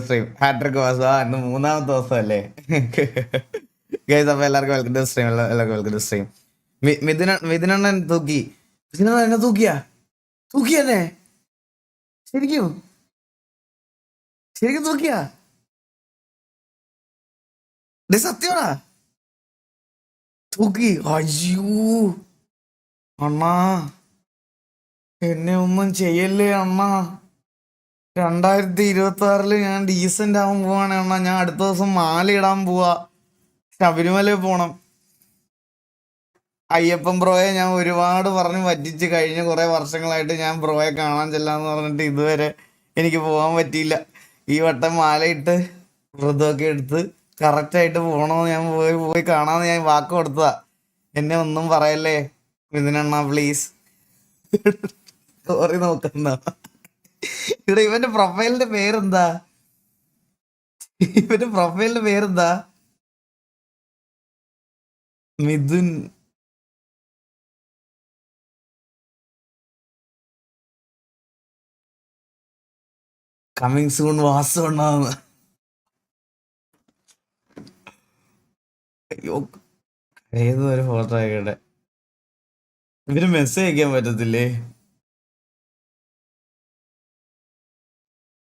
Stream hat trick വാസ ഇന്ന് മൂന്നാമത്തെ ദിവസമല്ലേ ഗൈസ്? അപ്പൊ എല്ലാവർക്കും വെൽക്കം ടു സ്ട്രീം. എല്ലാവർക്കും വെൽക്കം ടു സ്ട്രീം. മിഥുനണ്ണൻ തൂക്കി. മിഥുനണ്ണൻ എന്നെ തൂക്കിയല്ലേ? ശരിക്കും ശരിക്കും തൂക്കിയാ? സത്യമാണാ? തൂക്കി? അയ്യോ അണ്ണാ, എന്നെ ഒന്നും ചെയ്യല്ലേ അണ്ണാ. 2026 ഞാൻ ഡീസന്റ് ആവാൻ പോവാണ് അണ്ണാ. ഞാൻ അടുത്ത ദിവസം മാല ഇടാൻ പോവാ. ശബരിമലയിൽ പോണം. അയ്യപ്പൻ ബ്രോയെ ഞാൻ ഒരുപാട് പറഞ്ഞ് പറ്റിച്ച്. കഴിഞ്ഞ കുറെ വർഷങ്ങളായിട്ട് ഞാൻ ബ്രോയെ കാണാൻ ചെല്ലാന്ന് പറഞ്ഞിട്ട് ഇതുവരെ എനിക്ക് പോകാൻ പറ്റിയില്ല. ഈ വട്ടം മാലയിട്ട് വ്രതമൊക്കെ എടുത്ത് കറക്റ്റായിട്ട് പോകണമെന്ന് ഞാൻ പോയി കാണാമെന്ന് ഞാൻ വാക്ക് കൊടുത്തതാ. എന്നെ ഒന്നും പറയല്ലേ മിഥുനണ്ണ, പ്ലീസ്. സോറി. നോക്കുന്ന ഇവിടെ ഇവന്റെ പ്രൊഫൈലിന്റെ പേരെന്താ? മിഥുൻ. കമ്മിങ് സൂൺ വാസം ഉണ്ടാവുന്ന. അയ്യോ, ഏതൊരു ഫോട്ടോ ആയിക്കട്ടെ. ഇവര് മെസ്സേജ് അയക്കാൻ പറ്റത്തില്ലേ?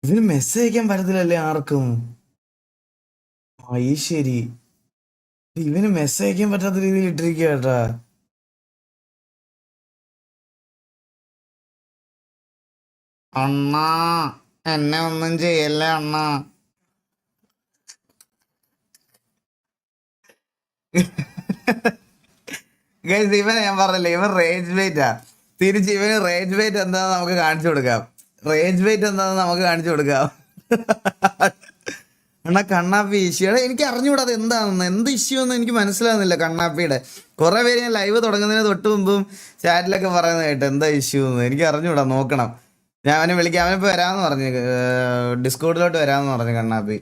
ഇവന് മെസ്സേജ് അയക്കാൻ പറ്റത്തില്ലല്ലേ ആർക്കും? ശരി, ഇവന് മെസ്സേജ് അയക്കാൻ പറ്റാത്ത രീതിയിൽ ഇട്ടിരിക്കുക കേട്ടാ. അണ്ണാ, എന്നെ ഒന്നും ചെയ്യല്ലേ അണ്ണാ. ഇവനെ ഞാൻ പറഞ്ഞില്ലേ, ഇവൻ റേജ് വെയിറ്റാ. തിരിച്ച് ഇവന് റേജ് വെയിറ്റ് എന്താന്ന് നമുക്ക് കാണിച്ചു കൊടുക്കാം. അണ്ണാ കണ്ണാപ്പി ഇഷ്യൂ. എനിക്ക് അറിഞ്ഞുകൂടാ അത് എന്താണെന്ന്, എന്ത് ഇഷ്യൂ എന്ന് എനിക്ക് മനസ്സിലാകുന്നില്ല കണ്ണാപ്പിയുടെ. കുറെ പേര് ഞാൻ ലൈവ് തുടങ്ങുന്നതിന് തൊട്ട് മുമ്പും ചാറ്റിലൊക്കെ പറയുന്നത് കേട്ടോ എന്താ ഇഷ്യൂ എന്ന്. എനിക്ക് അറിഞ്ഞുകൂടാ, നോക്കണം. ഞാൻ അവനെ വിളിക്കാം. അവനിപ്പോൾ വരാമെന്ന് പറഞ്ഞു, ഡിസ്കോഡിലോട്ട് വരാമെന്ന് പറഞ്ഞു കണ്ണാപ്പി.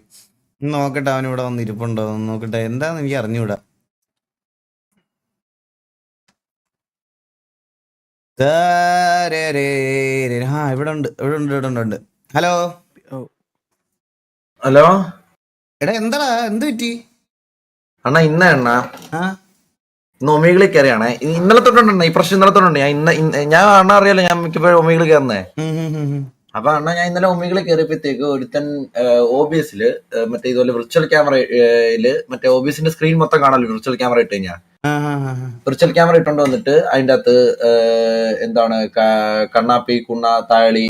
നോക്കട്ടെ അവനിവിടെ വന്ന് ഇരിപ്പുണ്ടോ എന്ന് നോക്കട്ടെ. എന്താന്ന് എനിക്ക് അറിഞ്ഞുകൂടാ. ഇവിടെ ഉണ്ട്. ഹലോ ഹലോ എടാ, എന്താടാ, എന്ത് പറ്റി അണ്ണാ? ഇന്ന് ഒമേഗിളിൽ കയറിയാണേ. ഇന്നലെ തൊട്ടുണ്ടോ ഈ പ്രശ്നം? ഇന്നലെ തൊട്ടുണ്ട്. ഞാൻ അണ്ണ അറിയാലോ, ഞാൻ മിക്കപ്പോഴും ഒമേഗിളിൽ കയറുന്നേ. അപ്പൊ അണ്ണാ ഞാൻ ഇന്നലെ ഒമേഗിളിൽ കയറിയപ്പോഴത്തേക്ക് ഒരുത്തൻ OBSല് മറ്റേ ഇതുപോലെ വിർച്വൽ ക്യാമറയില് മറ്റേ OBSന്റെ സ്ക്രീൻ മൊത്തം കാണാമല്ലോ വിർച്വൽ ക്യാമറ ഇട്ട് കഴിഞ്ഞാൽ. വിർച്വൽ ക്യാമറ ഇട്ടുകൊണ്ട് വന്നിട്ട് അതിൻ്റെ അകത്ത് എന്താണ് കണ്ണാപ്പി, കുണ്ണ, താളി,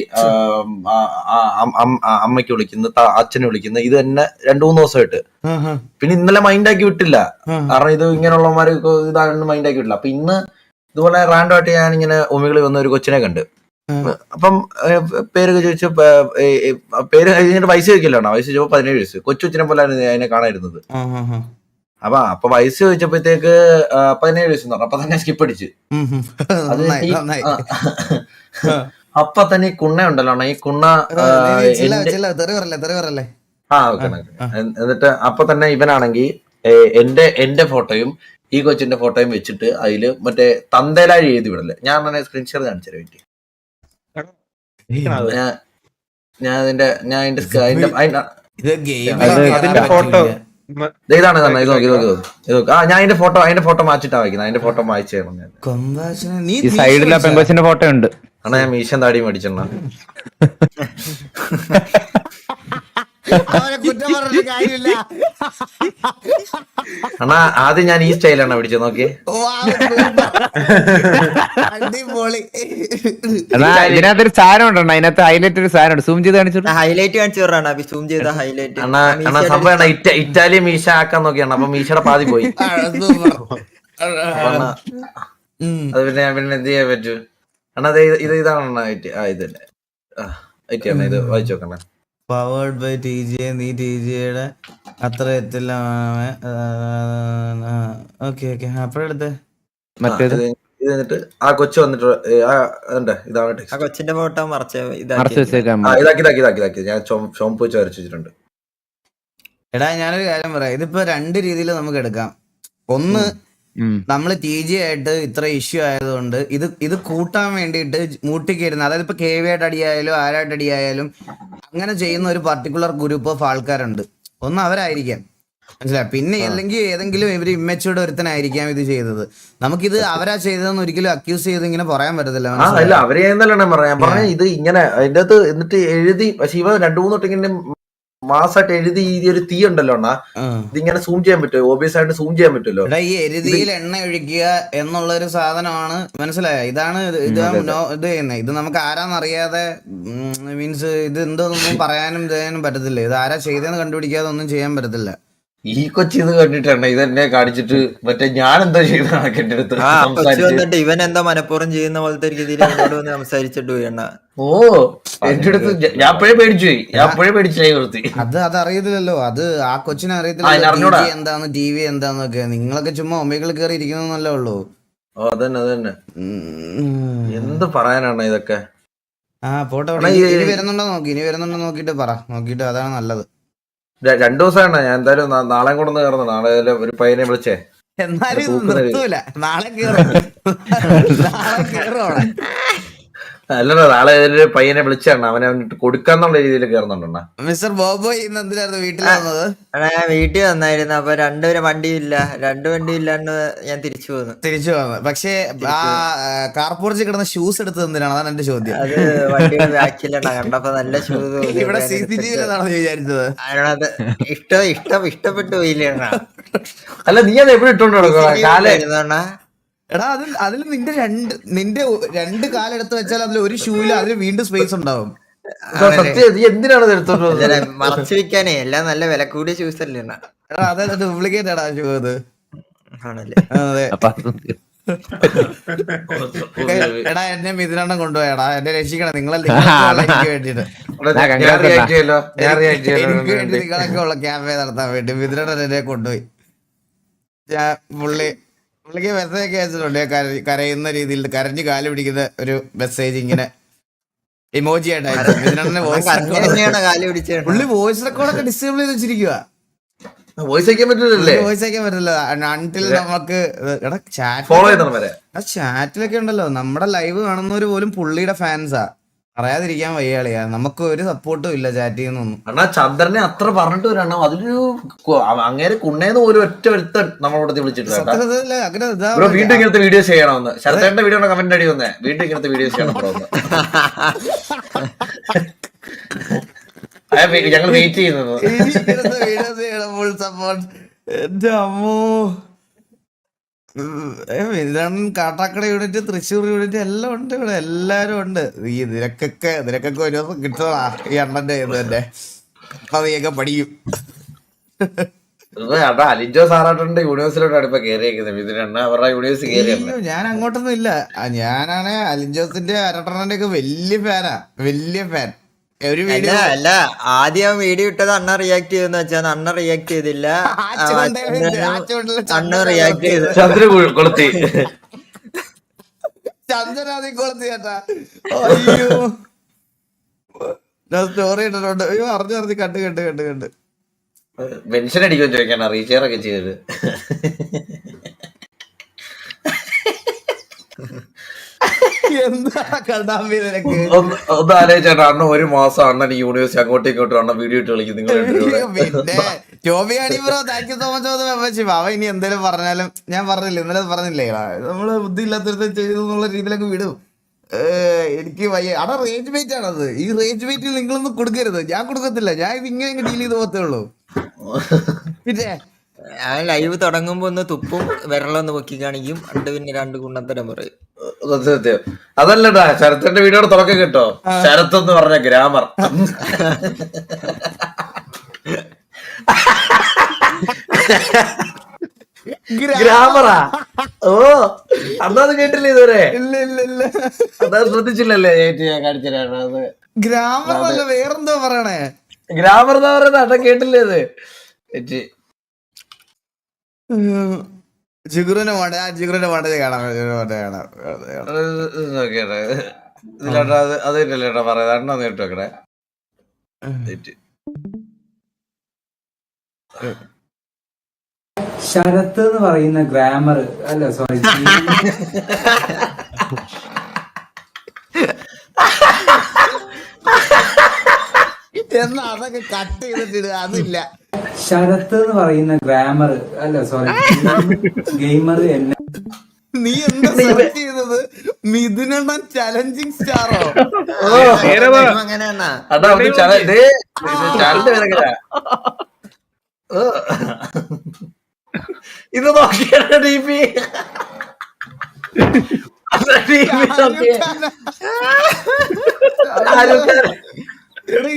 അമ്മയ്ക്ക് വിളിക്കുന്നു, അച്ഛനെ വിളിക്കുന്നു. ഇത് തന്നെ 2-3 ദിവസമായിട്ട്. പിന്നെ ഇന്നലെ മൈൻഡാക്കി വിട്ടില്ല, കാരണം ഇത് ഇങ്ങനെയുള്ളവന്മാര് ഇതാണെന്ന് മൈൻഡാക്കി വിട്ടില്ല. അപ്പൊ ഇന്ന് ഇതുപോലെ റാൻഡം ആയിട്ട് ഞാൻ ഇങ്ങനെ ഒമികളിൽ വന്ന ഒരു കൊച്ചിനെ കണ്ട്. അപ്പം പേരൊക്കെ ചോദിച്ചു. പേര് കഴിഞ്ഞിട്ട് വയസ്സ് ചോദിക്കല്ലോ. വയസ്സ് ചോദിച്ചപ്പോ 17 വയസ്സ്. കൊച്ചുകൊച്ചിനെ പോലെ അതിനെ കാണായിരുന്നത്. അപ്പൊ വയസ്സ് ചോദിച്ചപ്പോഴത്തേക്ക് 17 വയസ്സ് പറഞ്ഞു. അപ്പൊ തന്നെ സ്കിപ്പ് അടിച്ച്. അപ്പൊ തന്നെ ഈ കുണ്ണ ഉണ്ടല്ലോ, ഈ കുണ്ണ എന്നിട്ട് അപ്പൊ തന്നെ ഇവനാണെങ്കിൽ എന്റെ ഫോട്ടോയും ഈ കൊച്ചിന്റെ ഫോട്ടോയും വെച്ചിട്ട് അതില് മറ്റേ തന്തേലാഴി എഴുതി വിടല്ലേ. ഞാൻ തന്നെ സ്ക്രീൻഷോട്ട് കാണിച്ചു പറ്റി. ഞാൻ അതിന്റെ ഫോട്ടോ ഇതാണ് തന്നെ. ഇത് നോക്കി ഞാൻ അതിന്റെ ഫോട്ടോ മാച്ചിട്ടാ വയ്ക്കുന്നത്. അതിന്റെ ഫോട്ടോ മായിച്ചു തരണം ഞാൻ. ഈ സൈഡിലെ പെങ്കൊച്ചിന്റെ ഫോട്ടോ ഉണ്ട്. അണ്ണാ ഞാൻ മീശൻ താടിയും മേടിച്ചെണ്ണ. അണ്ണാ ആദ്യം ഞാൻ ഈ സ്റ്റൈലാണ് പിടിച്ചത്. നോക്കിയേ, ഇതിനകത്തൊരു സാധനം ഉണ്ടോ? അതിനകത്ത് ഹൈലൈറ്റ് ഒരു സാധനം ഉണ്ട്. സൂം ചെയ്ത് കാണിച്ചിട്ട് ഹൈലൈറ്റ് കാണിച്ചു. സൂം ചെയ്ത ഹൈലൈറ്റ്. അണ്ണാ സംഭവം ഇറ്റാലിയൻ മീശ ആക്കാൻ നോക്കിയാണ്. അപ്പൊ മീശയുടെ പാതി പോയി. അത് പിന്നെ എന്ത് ചെയ്യാൻ പറ്റൂ അണ്ണാ? ഇതാണ് ഇതല്ലേ ഇത് വായിച്ചു നോക്കണേ. Powered by TGA. നീ TGAയുടെ അത്ര എത്തില്ല. ഓക്കെ അപ്പഴെടുത്ത് മറ്റേത് എന്നിട്ട് ആ കൊച്ചു വന്നിട്ട് ഇതാണ് കൊച്ചിന്റെ ഫോട്ടോ ഇതാക്കി ഞാൻ ചോമ്പ് വെച്ച് വരച്ചു വെച്ചിട്ടുണ്ട്. എടാ ഞാനൊരു കാര്യം പറയാം. ഇതിപ്പോ 2 രീതിയിൽ നമുക്ക് എടുക്കാം. ഒന്ന്, നമ്മൾ ടി ജി ആയിട്ട് ഇത്ര ഇഷ്യൂ ആയതുകൊണ്ട് ഇത് കൂട്ടാൻ വേണ്ടിയിട്ട് മൂട്ടിക്കരുന്ന, അതായത് ഇപ്പൊ KV ആയിട്ട് അടിയായാലും ആരായിട്ട് അടിയായാലും അങ്ങനെ ചെയ്യുന്ന ഒരു പർട്ടിക്കുലർ ഗ്രൂപ്പ് ഓഫ് ആൾക്കാരുണ്ട്. ഒന്ന് അവരായിരിക്കാം, മനസ്സിലായി. പിന്നെ അല്ലെങ്കിൽ ഏതെങ്കിലും ഇവര് ഇമ്മച്ചൂടെ ഒരുത്തനായിരിക്കാം ഇത് ചെയ്തത്. നമുക്കിത് അവരാ ചെയ്തതെന്ന് ഒരിക്കലും അക്യൂസ് ചെയ്ത് ഇങ്ങനെ പറയാൻ പറ്റത്തില്ല. അല്ല അവര് ചെയ്യുന്നല്ലാണ് പറഞ്ഞ ഇത് ഇങ്ങനെ അതിന്റെ അകത്ത് എന്നിട്ട് എഴുതി. പക്ഷെ ഇവ 2-3 തൊട്ട് ഇങ്ങനെ മാസമായിട്ട് എഴുതി ഈ ഒരു തീ ഉണ്ടല്ലോ അണ്ണാ, ഇതിങ്ങനെ സൂം ചെയ്യാൻ പറ്റുമോ? ഓബിയസ് ആയിട്ട് സൂം ചെയ്യാൻ പറ്റുമല്ലോ. ഈ എരുതിയിൽ എണ്ണ ഒഴിക്കുക എന്നുള്ള ഒരു സാധനമാണ്, മനസ്സിലായ? ഇതാണ് ഇത് ചെയ്യുന്നത്. ഇത് നമുക്ക് ആരാന്നറിയാതെ മീൻസ് ഇത് എന്തോന്നും പറയാനും ചെയ്യാനും പറ്റത്തില്ല. ഇത് ആരാ ചെയ്തതെന്ന് കണ്ടുപിടിക്കാതെ ഒന്നും ചെയ്യാൻ പറ്റത്തില്ല. ഈ കൊച്ചി ഇത് കണ്ടിട്ടാണ് ഇതെന്നെ കാണിച്ചിട്ട് മറ്റേ ഞാൻ എന്താ ചെയ്തതാണ് എന്റെ അടുത്ത് വന്നിട്ട് ഇവൻ എന്താ മനഃപൂർവ്വം ചെയ്യുന്ന പോലത്തെ രീതിയിൽ എന്നോട് വന്ന് സംസാരിച്ചിട്ട് പോയി എണ്ണ. ഓ എന്റെ അടുത്ത് ഞാൻ അപ്പോഴേ പേടിച്ചു പോയി. ഞാൻ അപ്പോഴേ പേടിച്ചായി നിർത്തി. അതറിയത്തില്ലല്ലോ, അത് ആ കൊച്ചിനെ അറിയത്തില്ല എന്താന്ന് ടി വി എന്താന്നൊക്കെ. നിങ്ങളൊക്കെ ചുമ്മാ ഒമേകൾ കയറി ഇരിക്കുന്നല്ലേ ഉള്ളൂ. ഓ അതന്നെ എന്ത് പറയാനാണ് ഇതൊക്കെ. പോട്ടെ, ഇനി വരുന്നുണ്ടോ നോക്കിട്ട് പറ. നോക്കിട്ട് അതാണ് നല്ലത്. 2 ദിവസമാണ് ഞാൻ എന്തായാലും നാളെ കൊണ്ടു കയറുന്നു. നാളെ ഒരു പയ്യനെ വിളിച്ചേ. എന്നാലും നിർത്തൂല, നാളെ കേറും. അല്ലല്ലോ, നാളെ ഒരു പയ്യനെ വിളിച്ചാണ്. അവനെ വന്നിട്ട് കൊടുക്കാന്നുള്ള രീതിയിൽ കയറുന്നുണ്ടോ? മിസ്റ്റർ ബോബോയ് ഇന്ന് എന്തിനായിരുന്നു വീട്ടിൽ വന്നത്? വീട്ടിൽ വന്നായിരുന്നു. അപ്പൊ രണ്ടുപേരും വണ്ടി ഇല്ലാണ്ട് ഞാൻ തിരിച്ചു പോന്നു. പക്ഷേ ആ കാർപോർച്ചിൽ കിടന്ന ഷൂസ് എടുത്തത് എന്തിനാണ്? അതാണ് എന്റെ ചോദ്യം. അത് വണ്ടിയുടെ ബാക്കിലാണ്. കണ്ടപ്പോ നല്ല ഷൂസ് ഇവിടെ CCTV വിചാരിച്ചത്. അത് ഇഷ്ടപ്പെട്ടു പോയില്ലേണ. അല്ല നീ അത് എവിടെ ഇട്ടോണ്ട് നടക്കുക? എടാ അതിൽ നിന്റെ രണ്ട് കാലെടുത്ത് വെച്ചാൽ അതിൽ ഒരു ഷൂവിൽ അതിൽ വീണ്ടും സ്പേസ് ഉണ്ടാവും. എന്തിനാണ് എടുത്തോണ്ട് മറച്ചു വെക്കാനേ. എല്ലാം നല്ല വില കൂടിയ ഷൂസ് അല്ലേ? എടാ അതെ ഡ്യൂപ്ലിക്കേറ്റ് ആടാ ഷൂ അത്. ആണല്ലേ? അതെ. എടാ എന്നെ മിഥുനെണ്ണം കൊണ്ടുപോയടാ, എന്നെ രക്ഷിക്കണം. എനിക്ക് വേണ്ടിട്ട് നിങ്ങളൊക്കെ ഉള്ള ക്യാമ്പയിൻ നടത്താൻ വേണ്ടി മിഥുനെണ്ണം എന്നെ കൊണ്ടുപോയി. പുള്ളിക്ക് മെസ്സേജ് ഒക്കെ അയച്ചിട്ടുണ്ട്. കരയുന്ന രീതിയിൽ കരഞ്ഞു കാല് പിടിക്കുന്ന ഒരു മെസ്സേജ് ഇങ്ങനെ ഇമോജി ആയിട്ട് പുള്ളി വോയിസ് റെക്കോർഡൊക്കെ ഡിസേബിൾ ചെയ്ത് വെച്ചിരിക്കുക. വോയിസ് അയക്കാൻ പറ്റില്ല അൺടിൽ നമുക്ക് ചാറ്റിലൊക്കെ ഉണ്ടല്ലോ. നമ്മുടെ ലൈവ് കാണുന്നവര് പോലും പുള്ളിയുടെ ഫാൻസാ. പറയാതിരിക്കാൻ വയ്യാളിയാ. നമുക്ക് ഒരു സപ്പോർട്ടും ഇല്ല ചാറ്റ് ചെയ്യുന്നൊന്നും. അണ്ണാ ചന്ദ്രനെ അത്ര പറഞ്ഞിട്ട് വരണം. അതിലൊരു അങ്ങേരെ കുണ്ണേന്ന് പോലും ഒറ്റ ഒരുത്തൻ നമ്മളോട് വിളിച്ചിട്ടില്ല. വീണ്ടും ഇങ്ങനത്തെ വീഡിയോസ് ചെയ്യണമെന്ന്. ശരത്തേന്റെ വീഡിയോ കമന്റ് അടി വന്നേ. വീണ്ടും ഇങ്ങനത്തെ വീഡിയോസ് ചെയ്യണം. ഞങ്ങൾ വെയിറ്റ് ചെയ്യുന്നത്. എന്റെ അമ്മോ, കാട്ടാക്കട യൂണിറ്റ്, തൃശ്ശൂർ യൂണിറ്റ് എല്ലാം ഉണ്ട് ഇവിടെ. എല്ലാരും ഉണ്ട്. ഇതിനൊക്കെ ഒരു ദിവസം കിട്ടണ ഈ അണ്ണന്റെ ഇത് തന്നെ. അപ്പൊ നീയൊക്കെ പഠിക്കും. അലിഞ്ചോ സാറാട്ടുണ്ട് യൂണിവേഴ്സിലോട്ടാണ് ഇപ്പൊ കയറിയേക്കുന്നത്. ഇതിനെണ്ണ അവരുടെ യൂണിവേഴ്സിറ്റി കയറിയ. ഞാൻ അങ്ങോട്ടൊന്നും ഇല്ല. ഞാനാണ് അലിഞ്ചോസിന്റെ അരട്ടണ്ണന്റെ ഒക്കെ വലിയ ഫാൻ. ഒരു വീഡിയോ അല്ല, ആദ്യം വീഡിയോ ഇട്ടത് അണ്ണ റിയാക്ട് ചെയ്തെന്ന് വെച്ചാൽ അണ്ണ റിയാക്ട് ചെയ്തില്ല. അണ്ണ റിയാക്ട് ചെയ്ത് കൊളുത്തി ചന്ദ്രനാഥി കൊളുത്തി ചേട്ടാ. അയ്യോ ഞാൻ സ്റ്റോറി ഇട്ടിട്ടുണ്ട്. അയ്യോ അറിഞ്ഞു കണ്ട് മെൻഷൻ അടിക്കുമെന്ന് ചോദിക്കാണ്. റീഷെയർ ഒക്കെ ചെയ്തത്. എന്താ കണ്ടാമ്പി നിനക്ക്? ഒന്ന് ആലോചിച്ചേട്ടാ, അണ്ണ ഒരു മാസം അണ്ണൻ ഈ യൂണിവേഴ്സിറ്റി അങ്ങോട്ടും ഇങ്ങോട്ടും അണ്ണ വീഡിയോ ഇട്ട് കളിക്കും. നിങ്ങൾ പിന്നെ ജോബിയാണി bro thank you so much. അവ ഇനി എന്തേലും പറഞ്ഞാലും ഞാൻ പറഞ്ഞില്ലേ, ഇന്നലെ പറഞ്ഞില്ലേ, നമ്മള് ബുദ്ധി ഇല്ലാത്തടത്ത് ചെയ്തു എന്നുള്ള രീതിയിലൊക്കെ വിടും. എനിക്ക് വയ്യ. അവിടെ റേഞ്ച് വെയിറ്റ് ആണത്. ഈ റേഞ്ച് വെയിറ്റിൽ നിങ്ങളൊന്നും കൊടുക്കരുത്. ഞാൻ കൊടുക്കത്തില്ല. ഞാൻ ഇത് ഇങ്ങനെ ഡീൽ ചെയ്ത് പോകത്തേ ഉള്ളൂ. പിന്നെ ഞാൻ ലൈവ് തുടങ്ങുമ്പോ ഒന്ന് തുപ്പും, വിരളൊന്ന് പൊക്കി കാണിക്കും, പിന്നെ 2 കുണ്ണത്തരം പറയും. സത്യം. അതല്ലടാ ശരത്തിന്റെ വീഡിയോയുടെ തുടക്കം കേട്ടോ. ശരത്ത് എന്ന് പറഞ്ഞ ഗ്രാമർ. ഗ്രാമറാ? ഓ അന്നത് കേട്ടില്ല ഇതുവരെ? ഇല്ല അതാ ശ്രദ്ധിച്ചില്ലല്ലേ? ഞാൻ കാണിച്ചത് ഗ്രാമർ അല്ല, വേറെന്തോ പറയണേ. ഗ്രാമർ എന്ന് പറയുന്നത് അട കേട്ടില്ലേ? ഇത് ജിഗുറിന്റെ മോഡ കാണാം. ഇതിലോട്ടാ അത് ഇല്ലല്ലേട്ടാ പറയാ. അണ്ണ നേരിട്ട് വെക്കണേ. ശരത്ത് എന്ന് പറയുന്ന ഗ്രാമർ അല്ല സോറി എന്നാ അതൊക്കെ കട്ട് ചെയ്തിട്ട് അതില്ല. ശരത്ത് എന്ന് പറയുന്ന ഗ്രാമർ അല്ല സോറി ഗെയിമർ എന്നെ നീ എന്താ സെലക്ട് ചെയ്തത്? മിഥുനണ്ണൻ ചലഞ്ചിങ് സ്റ്റാറോ? അങ്ങനെയാ അതാ ചാനലിന്റെ പേരൊക്കെ ഇത് നോക്കിയാണ് ഡി പി എടാ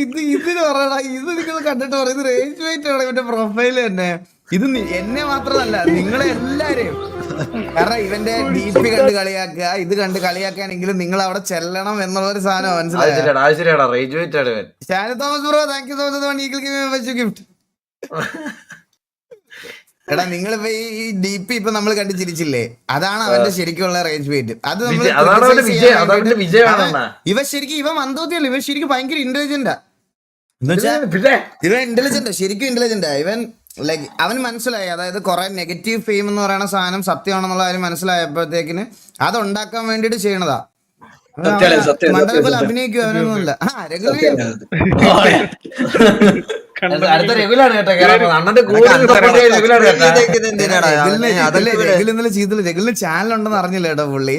ഇതിന് പറയടാ, ഇത് നിങ്ങൾ കണ്ടിട്ട് പറ, ഇത് റേഞ്ച് വെയിറ്റ് ആണ് ഇവന്റെ പ്രൊഫൈല് തന്നെ. ഇത് എന്നെ മാത്രമല്ല നിങ്ങളെ എല്ലാരെയും. കാരണം ഇവന്റെ ഡി പി കണ്ട് കളിയാക്കുക, ഇത് കണ്ട് കളിയാക്കാനെങ്കിലും നിങ്ങൾ അവിടെ ചെല്ലണം എന്നുള്ളൊരു സാധനം മനസ്സിലായി. Shanu Thomas bro thank you so much gift. എടാ നിങ്ങളിപ്പോ ഈ ഡി പി ഇപ്പൊ നമ്മൾ കണ്ട് ചിരിച്ചില്ലേ, അതാണ് അവന്റെ ശരിക്കുള്ള റേഞ്ച് വെയിറ്റ്. അത് ഇവ ശരിക്കും ഇവ മന്ദോത്തിയല്ല, ഇവ ശരിക്കും ഭയങ്കര ഇന്റലിജന്റാ. ഇവൻ ഇന്റലിജന്റാ, ശരിക്കും ഇന്റലിജന്റാ ഇവൻ. ലൈക്ക് അവന് മനസ്സിലായി, അതായത് കുറെ നെഗറ്റീവ് ഫെയിം എന്ന് പറയുന്ന സാധനം സത്യമാണെന്നുള്ള കാര്യം മനസ്സിലായപ്പോഴത്തേക്കിന് അത് ഉണ്ടാക്കാൻ വേണ്ടിട്ട് ചെയ്യണതാ. മണ്ഡലത്തിൽ അഭിനയിക്കും അവനൊന്നുമില്ല. അടുത്ത റെഗുലാണ് കേട്ടോ. അണ്ണന്റെ ഇന്നലെ ചെയ്തില്ല. രഗുലിന് ചാനൽ ഉണ്ടെന്ന് അറിഞ്ഞില്ല കേട്ടോ പുള്ളി.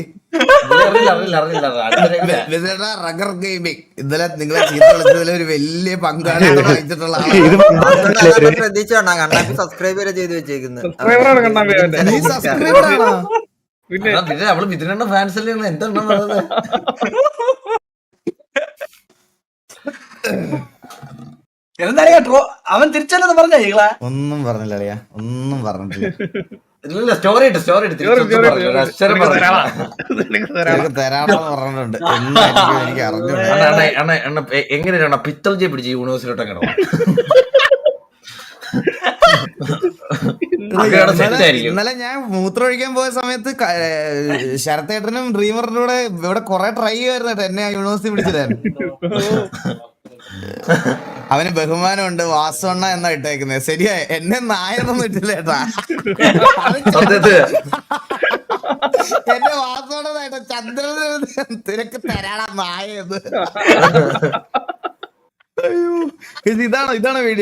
റഗർ ഗെയിമിംഗ് ഇന്നലെ നിങ്ങളെ ചീത്ത വിളിച്ചതിൽ ഒരു വലിയ പങ്കാളിയാണ് വഹിച്ചിട്ടുള്ള ആളാണ്. ശ്രദ്ധിച്ചോണ്ടാ കണ്ണാപ്പി സബ്സ്ക്രൈബ് വരെ ചെയ്ത് വെച്ചേക്കുന്നത്. നീ സബ്സ്ക്രൈബർ ആണോ? പിന്നെ അവള് മിഥുനണ്ണ ഫാൻസ് അല്ലേ? എന്താണ് അവൻ തിരിച്ചല്ലെന്ന് പറഞ്ഞ ഒന്നും പറഞ്ഞില്ല അളിയാ, ഒന്നും പറഞ്ഞിട്ടില്ല. സ്റ്റോറി തരാണെന്ന് പറഞ്ഞിട്ടുണ്ട്. എന്തായിരിക്കും എനിക്ക് അറിഞ്ഞു. എങ്ങനെയാണ് പിത്തൽജെ പിടിച്ച് യൂണിവേഴ്സിലോട്ട് ഇന്നലെ ഞാൻ മൂത്രം ഒഴിക്കാൻ പോയ സമയത്ത് ശരത്തേട്ടനും ഡ്രീമറിന്റെ കൂടെ ഇവിടെ കൊറേ ട്രൈ ചെയ്യുമായിരുന്നു എന്നെ യൂണിവേഴ്സിറ്റി പിടിച്ചിട്ടായിരുന്നു. അവന് ബഹുമാനമുണ്ട്, വാസവണ്ണ എന്നാ ഇട്ടേക്കുന്നത്. ശരിയാ, എന്നെ നായെന്നൊന്നും ഇട്ടില്ല ചേട്ടാ. എന്നെ വാസവണ്ണ ചന്ദ്രൻ തിരക്ക് തരാടാ നായെന്ന്. അയ്യോ, ഇതാണ് വീഡിയോ.